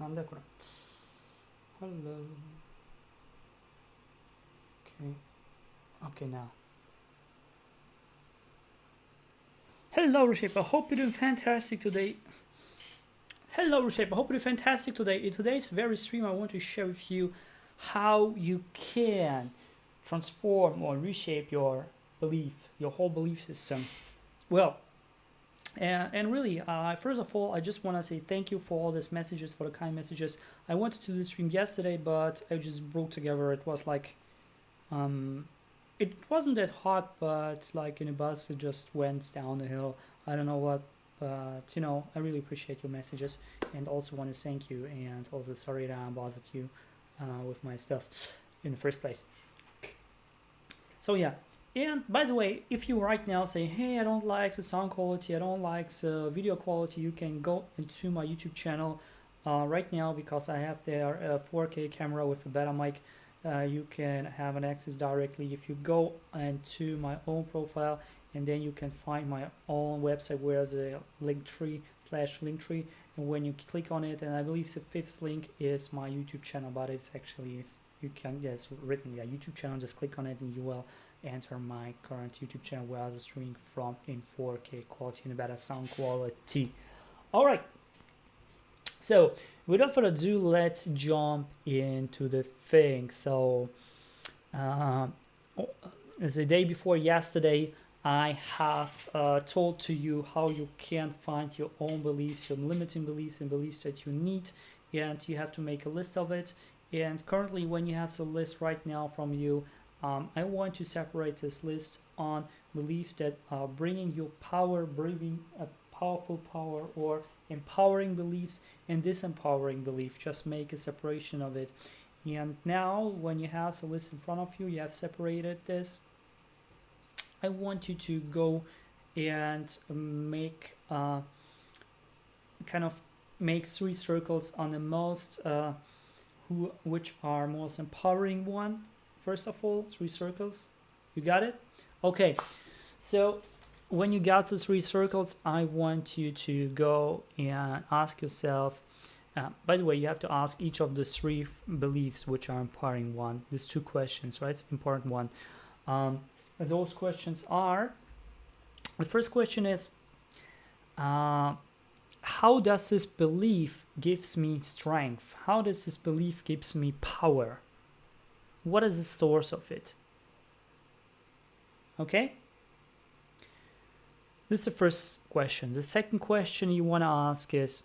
Hello. Okay, now. Hello, reshape. I hope you're doing fantastic today. Hello, reshape. I hope you're fantastic today. In today's very stream, I want to share with you how you can transform or reshape your belief, your whole belief system. Well, and really, first of all, I just want to say thank you for all these messages, for the kind messages. I wanted to do the stream yesterday, but I just broke together. It was like, it wasn't that hot, but like in a bus, it just went down the hill. I don't know what, but you know, I really appreciate your messages, and also want to thank you, and also sorry that I bothered you with my stuff in the first place. So yeah. And by the way, if you right now say, hey, I don't like the sound quality, I don't like the video quality, you can go into my YouTube channel right now, because I have there a 4K camera with a better mic. You can have an access directly if you go into my own profile, and then you can find my own website where there's a Linktree, and when you click on it, and I believe the fifth link is my YouTube channel, but it's actually, you can, yes, written, yeah, YouTube channel, just click on it and you will enter my current YouTube channel where I was streaming from in 4K quality and better sound quality. All right. So without further ado, let's jump into the thing. So as the day before yesterday, I have told to you how you can find your own beliefs, your limiting beliefs and beliefs that you need, and you have to make a list of it. And currently, when you have the list right now from you, I want to separate this list on beliefs that are bringing you power, bringing a powerful power, or empowering beliefs and disempowering beliefs. Just make a separation of it. And now, when you have the list in front of you, you have separated this. I want you to go and make make 3 circles on the most which are most empowering one. First of all, 3 circles. You got it? Okay. So when you got the 3 circles, I want you to go and ask yourself, by the way, you have to ask each of the 3 beliefs which are empowering one. There's 2 questions, right? It's important one. Those questions are, the first question is, how does this belief gives me strength? How does this belief gives me power? What is the source of it? Okay? This is the first question. The second question you want to ask is,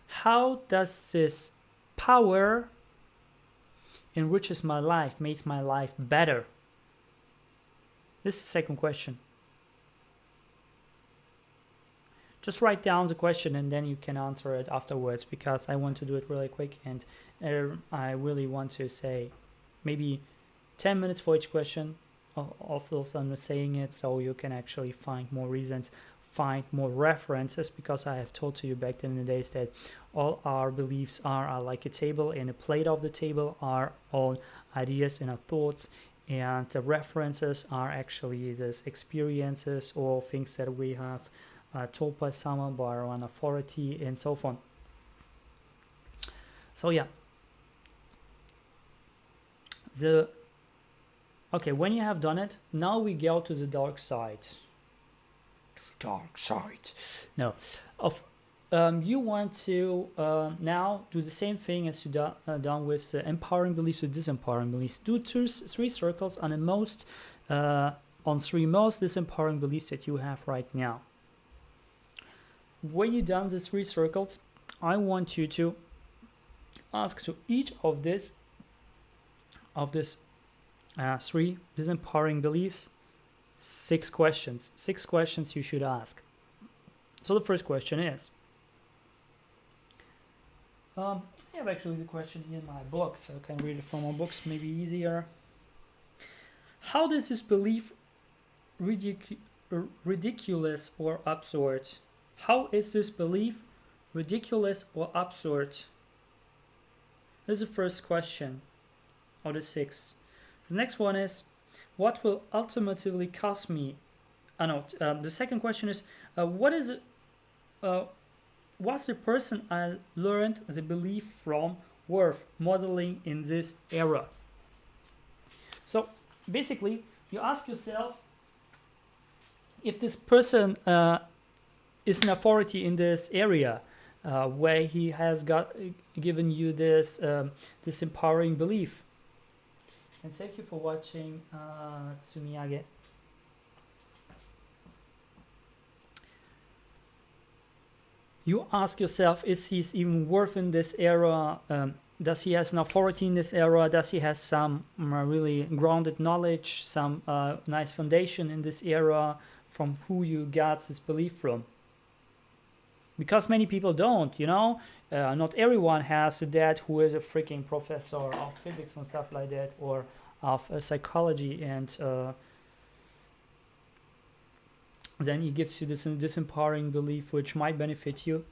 how does this power enriches my life, makes my life better? This is the second question. Just write down the question and then you can answer it afterwards, because I want to do it really quick, and I really want to say maybe 10 minutes for each question of those I'm saying it, so you can actually find more reasons, find more references, because I have told to you back then in the days that all our beliefs are like a table, and a plate of the table are all ideas and our thoughts, and the references are actually these experiences or things that we have told by someone, by an authority, and so on. So yeah, okay, when you have done it, now we go to the dark side. No, you want to now do the same thing as you done with the empowering beliefs or disempowering beliefs. Do 3 circles on the most on 3 most disempowering beliefs that you have right now. When you've done the 3 circles, I want you to ask to each of this 3 disempowering beliefs 6 questions. 6 questions you should ask. So the first question is, I have actually the question here in my book, so I can read it from my books, maybe easier. How does this belief ridiculous or absurd? How is this belief ridiculous or absurd? This is the first question of the 6. The next one is, what will ultimately cost me? The second question is, what is was the person I learned the belief from worth modeling in this era? So basically, you ask yourself if this person is an authority in this area, where he has given you this empowering belief. And thank you for watching, Tsumiyage. You ask yourself, is he even worth in this era? Does he has an authority in this era? Does he has some really grounded knowledge, some nice foundation in this era? From who you got this belief from? Because many people don't, you know. Not everyone has a dad who is a freaking professor of physics and stuff like that, or of psychology, and then he gives you this empowering belief which might benefit you,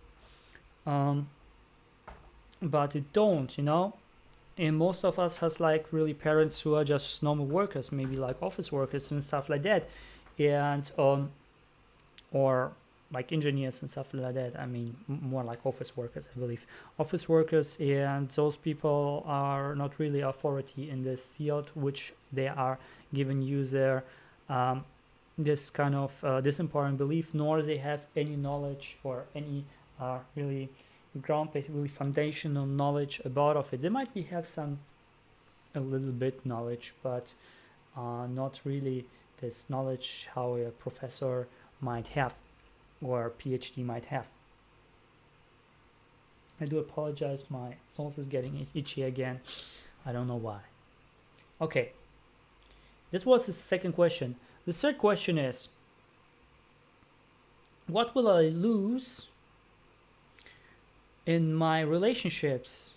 but it don't, you know. And most of us has like really parents who are just normal workers, maybe like office workers and stuff like that, and or like engineers and stuff like that. I mean, more like office workers, I believe. Office workers, and those people are not really authority in this field, which they are giving you their this kind of this empowering belief, nor they have any knowledge or any really ground-based, really foundational knowledge about of it. They might have a little bit knowledge, but not really this knowledge how a professor might have or a PhD might have. I do apologize, my nose is getting itchy again. I don't know why. Okay, that was the second question. The third question is, what will I lose in my relationships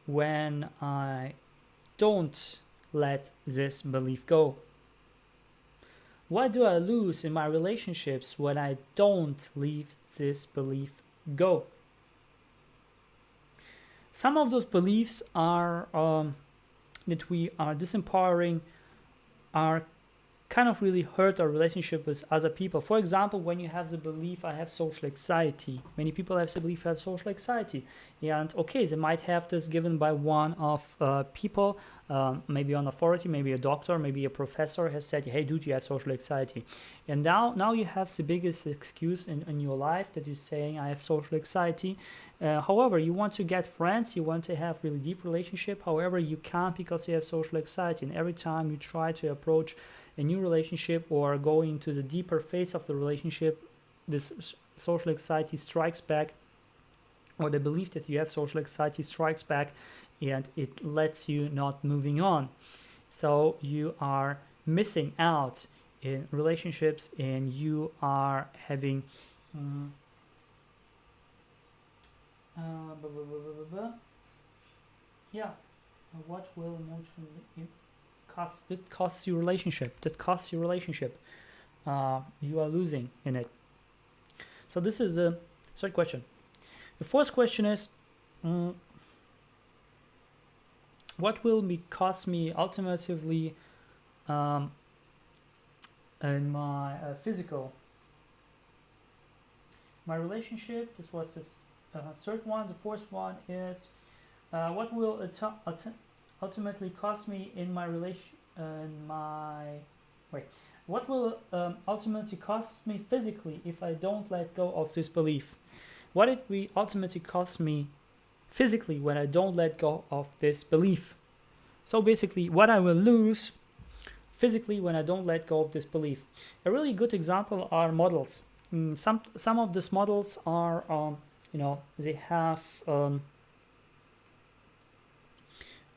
when I don't let this belief go? What do I lose in my relationships when I don't leave this belief go? Some of those beliefs are that we are disempowering, are kind of really hurt our relationship with other people. For example, when you have the belief, I have social anxiety. Many people have the belief I have social anxiety. And okay, they might have this given by one of people, maybe an authority, maybe a doctor, maybe a professor has said, hey dude, you have social anxiety. And now you have the biggest excuse in your life that you're saying, I have social anxiety. However, you want to get friends, you want to have really deep relationship. However, you can't because you have social anxiety. And every time you try to approach a new relationship or go into the deeper phase of the relationship, this social anxiety strikes back, or the belief that you have social anxiety strikes back, and it lets you not moving on. So you are missing out in relationships, and you are having what will emotionally costs your relationship, you are losing in it. So this is the third question. The fourth question is, what will cost me ultimately in my my relationship? This was the third one. The fourth one is, what will ultimately cost me in my what will ultimately cost me physically if I don't let go of this belief? What it will ultimately cost me physically when I don't let go of this belief? So basically, what I will lose physically when I don't let go of this belief. A really good example are models. Some of these models are they have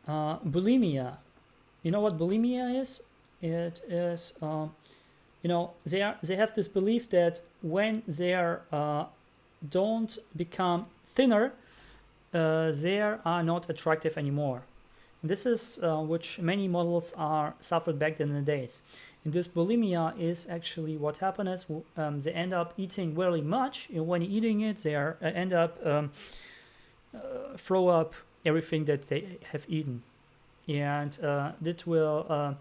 bulimia. You know what bulimia is? It is they have this belief that when they don't become thinner, they are not attractive anymore. And this is which many models are suffered back in the days. And this bulimia is actually what happens. They end up eating very much, and when eating it, they end up throw up everything that they have eaten, and that will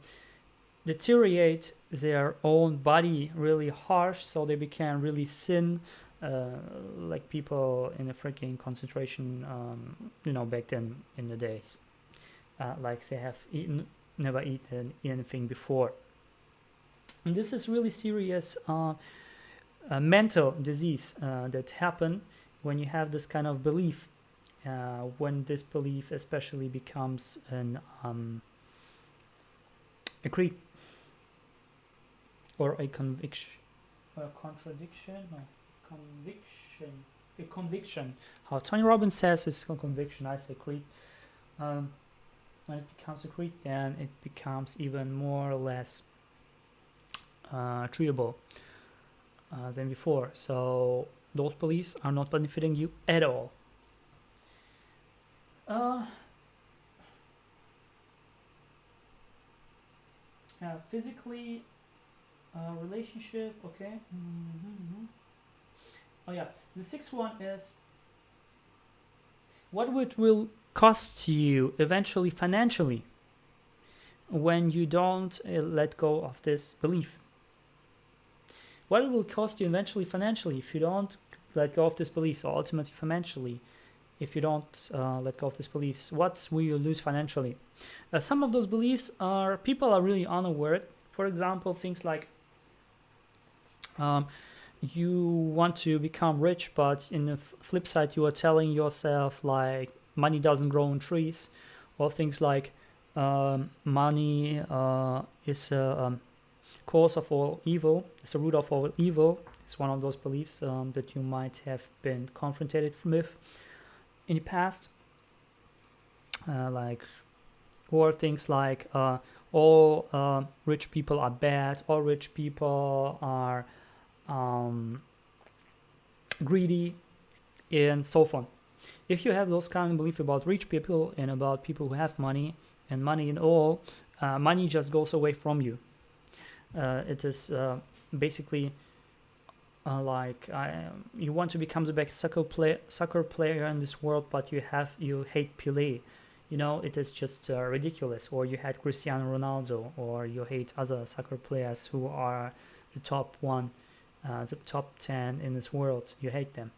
deteriorate their own body really harsh, so they become really thin, like people in a freaking concentration, back then in the days, like they have never eaten anything before. And this is really serious mental disease that happen when you have this kind of belief. When this belief especially becomes a creed or a conviction, a contradiction, no, conviction, a conviction. How Tony Robbins says it's a conviction, I say creed. When it becomes a creed, then it becomes even more or less treatable than before. So those beliefs are not benefiting you at all. Physically, relationship, okay. Oh yeah, the sixth one is what it will cost you eventually financially when you don't let go of this belief. What it will cost you eventually financially if you don't let go of this belief, or ultimately financially if you don't let go of these beliefs. What will you lose financially? Some of those beliefs are people are really unaware. For example, things like you want to become rich, but in the flip side you are telling yourself like money doesn't grow on trees, or things like money is a cause of all evil, it's a root of all evil. It's one of those beliefs that you might have been confronted with in the past, or things like all rich people are bad, all rich people are greedy, and so on. If you have those kind of belief about rich people and about people who have money and money in all, money just goes away from you. It is basically you want to become the best soccer player in this world, but you hate Pelé. It is just ridiculous. Or you hate Cristiano Ronaldo, or you hate other soccer players who are the top 10 in this world. You hate them.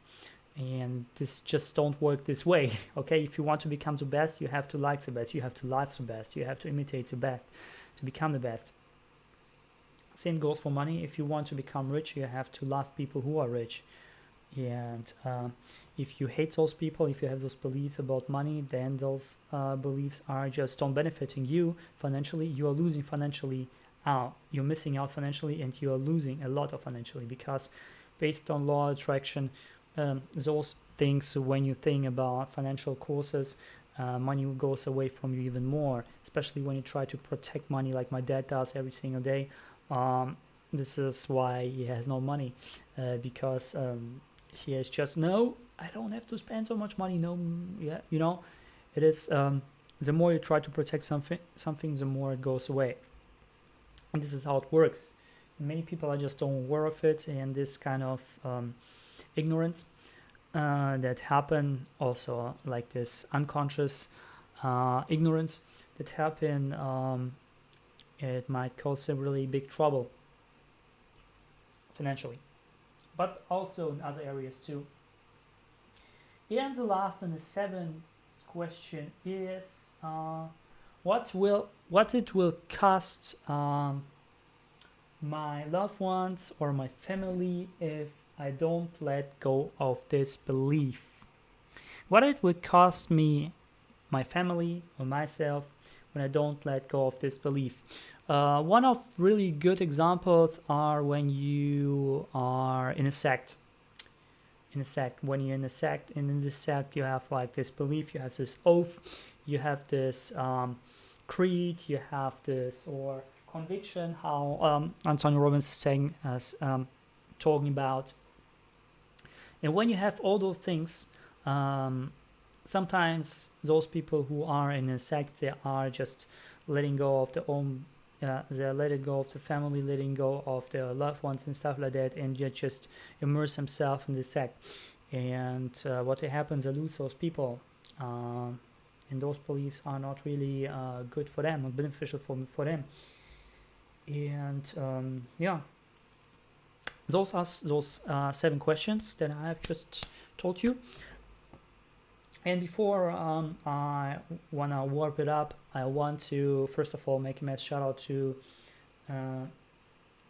And this just don't work this way. Okay, if you want to become the best, you have to like the best, you have to love the best, you have to imitate the best to become the best. Same goes for money. If you want to become rich, you have to love people who are rich. And if you hate those people, if you have those beliefs about money, then those beliefs are just not benefiting you financially. You are losing financially out. You're missing out financially, and you are losing a lot of financially, because based on law of attraction, those things, when you think about financial courses, money goes away from you even more, especially when you try to protect money like my dad does every single day. This is why he has no money, because he has just I don't have to spend so much money. It is the more you try to protect something, the more it goes away, and this is how it works. Many people are just unaware of it, and this kind of ignorance that happen, also like this unconscious ignorance that happen, it might cause a really big trouble financially, but also in other areas too. And the last and the seventh question is what it will cost my loved ones or my family if I don't let go of this belief. What it would cost me, my family or myself, when I don't let go of this belief. One of really good examples are when you are in a sect. When you're in a sect, and in this sect you have like this belief, you have this oath, you have this creed, you have this or conviction, how Anthony Robbins is saying, talking about. And when you have all those things, sometimes those people who are in a sect, they are just letting go of their own, they're letting go of the family, letting go of their loved ones and stuff like that, and they just immerse themselves in the sect. And what happens, they lose those people, and those beliefs are not really good for them, or beneficial for them. And those are those 7 questions that I have just told you. And before I want to warp it up, I want to first of all make a mass shout out to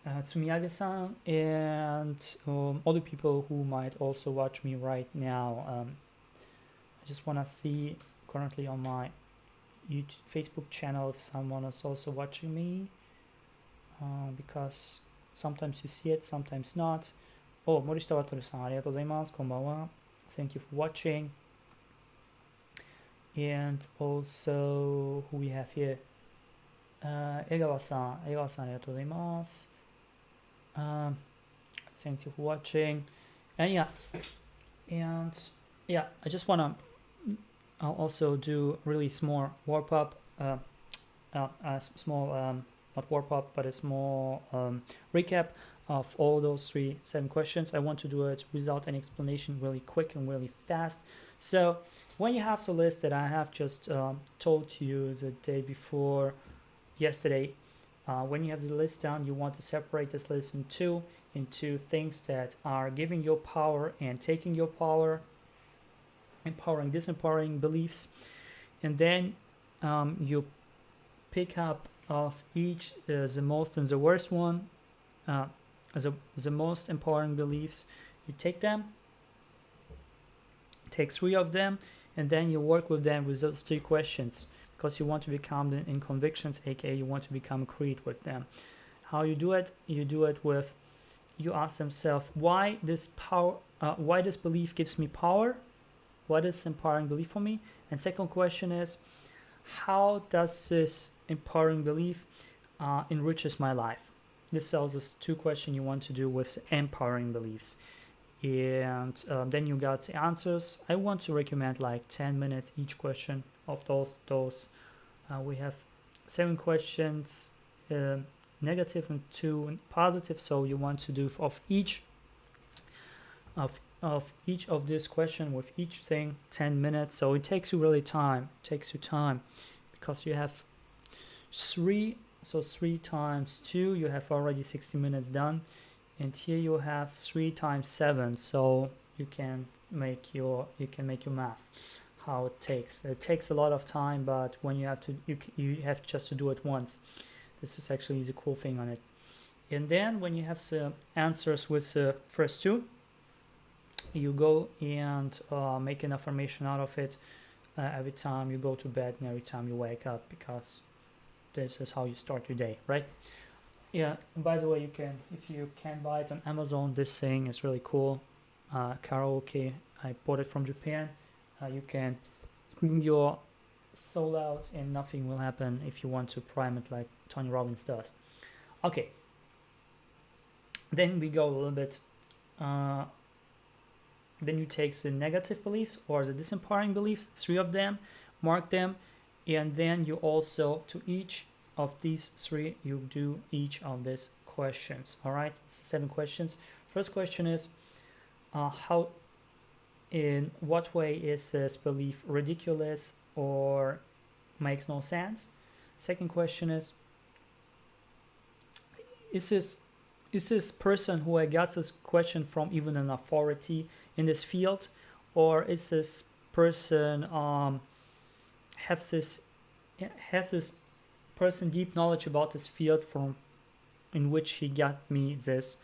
Tsumiyage-san and other people who might also watch me right now. I just want to see currently on my YouTube, Facebook channel if someone is also watching me, because sometimes you see it, sometimes not. Oh, Morishita Wataru-san, ありがとうございます。こんばんは。Thank you for watching. And also, who we have here? 江川さん、ありがとうございます。Thank you for watching. And yeah, I just wanna. I'll also do really small warp up, a small not warp up, but a small recap of all those 7 questions. I want to do it without any explanation, really quick and really fast. So when you have the list that I have just told you the day before yesterday, when you have the list down, you want to separate this list into things that are giving you power and taking your power, empowering, disempowering beliefs, and then you pick up of each the most and the worst one, the most empowering beliefs. You take them, take 3 of them, and then you work with them with those 3 questions, because you want to become in convictions, aka you want to become create with them. How you do it? You do it with, you ask themselves, why this belief gives me power? What is empowering belief for me? And second question is, how does this empowering belief enriches my life? This are the 2 questions you want to do with the empowering beliefs. And then you got the answers. I want to recommend like 10 minutes each question of those. We have 7 questions, negative and 2 positive. So you want to do of each of this question with each thing 10 minutes. So it takes you really time. It takes you time because you have 3. So 3 times 2, you have already 60 minutes done. And here you have 3 times 7, so you can make your math. How it takes a lot of time, but when you have just to do it once. This is actually the cool thing on it. And then when you have the answers with the first 2, you go and make an affirmation out of it every time you go to bed and every time you wake up, because this is how you start your day, right? Yeah, by the way, if you can buy it on Amazon, this thing is really cool. Karaoke, I bought it from Japan. You can scream your soul out and nothing will happen if you want to prime it like Tony Robbins does. Okay, then we go a little bit. Then you take the negative beliefs or the disempowering beliefs, 3 of them, mark them, and then you also, to each of these 3, you do each of these questions. All right, it's 7 questions. First question is, in what way is this belief ridiculous or makes no sense? Second question is this person who I got this question from even an authority in this field, or is this person has this person deep knowledge about this field from in which he got me this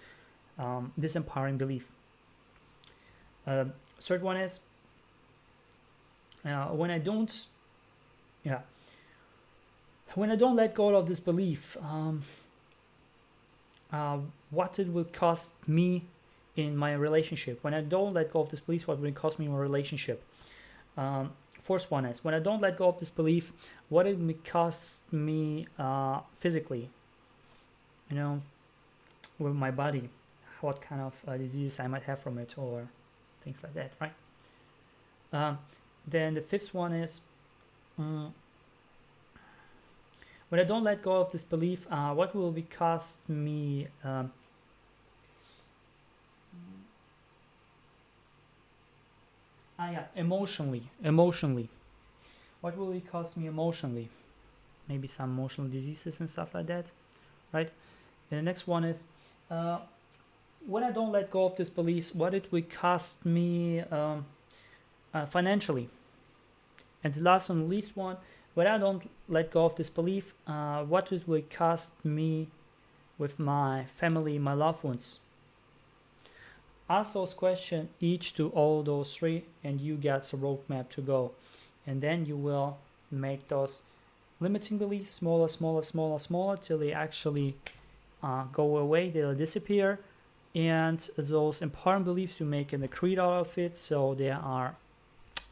empowering belief? Third one is, when I don't let go of this belief, what it will cost me in my relationship. When I don't let go of this belief, what will it cost me in my relationship? Fourth one is, when I don't let go of this belief, what it will cost me physically, with my body, what kind of disease I might have from it, or things like that, right? Then the fifth one is, when I don't let go of this belief, what will it cost me emotionally. What will it cost me emotionally? Maybe some emotional diseases and stuff like that, right? And the next one is, when I don't let go of these beliefs, what it will cost me financially. And the last and least one, when I don't let go of this belief, what it will cost me with my family, my loved ones. Ask those questions each to all those three, and you get a roadmap to go. And then you will make those limiting beliefs smaller, smaller, smaller, smaller, till they actually go away, they'll disappear. And those important beliefs you make in the creed out of it, so they are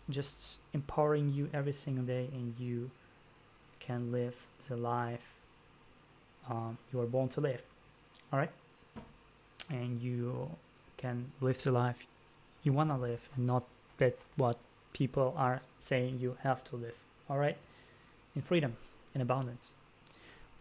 just empowering you every single day, and you can live the life you are born to live. All right, and you can live the life you want to live, and not bet what people are saying you have to live. All right, in freedom, in abundance.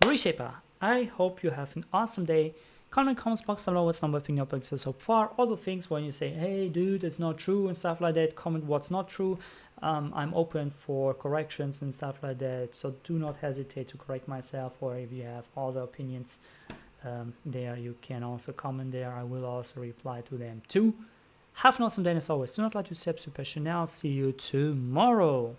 Reshaper, I hope you have an awesome day. Comment in the comments box below what's number thing you're up to so far. All the things when you say, hey dude, it's not true and stuff like that, comment what's not true. I'm open for corrections and stuff like that, so do not hesitate to correct myself, or if you have other opinions there, you can also comment there. I will also reply to them too. Have an awesome day, and as always, do not let yourself super Chanel. See you tomorrow.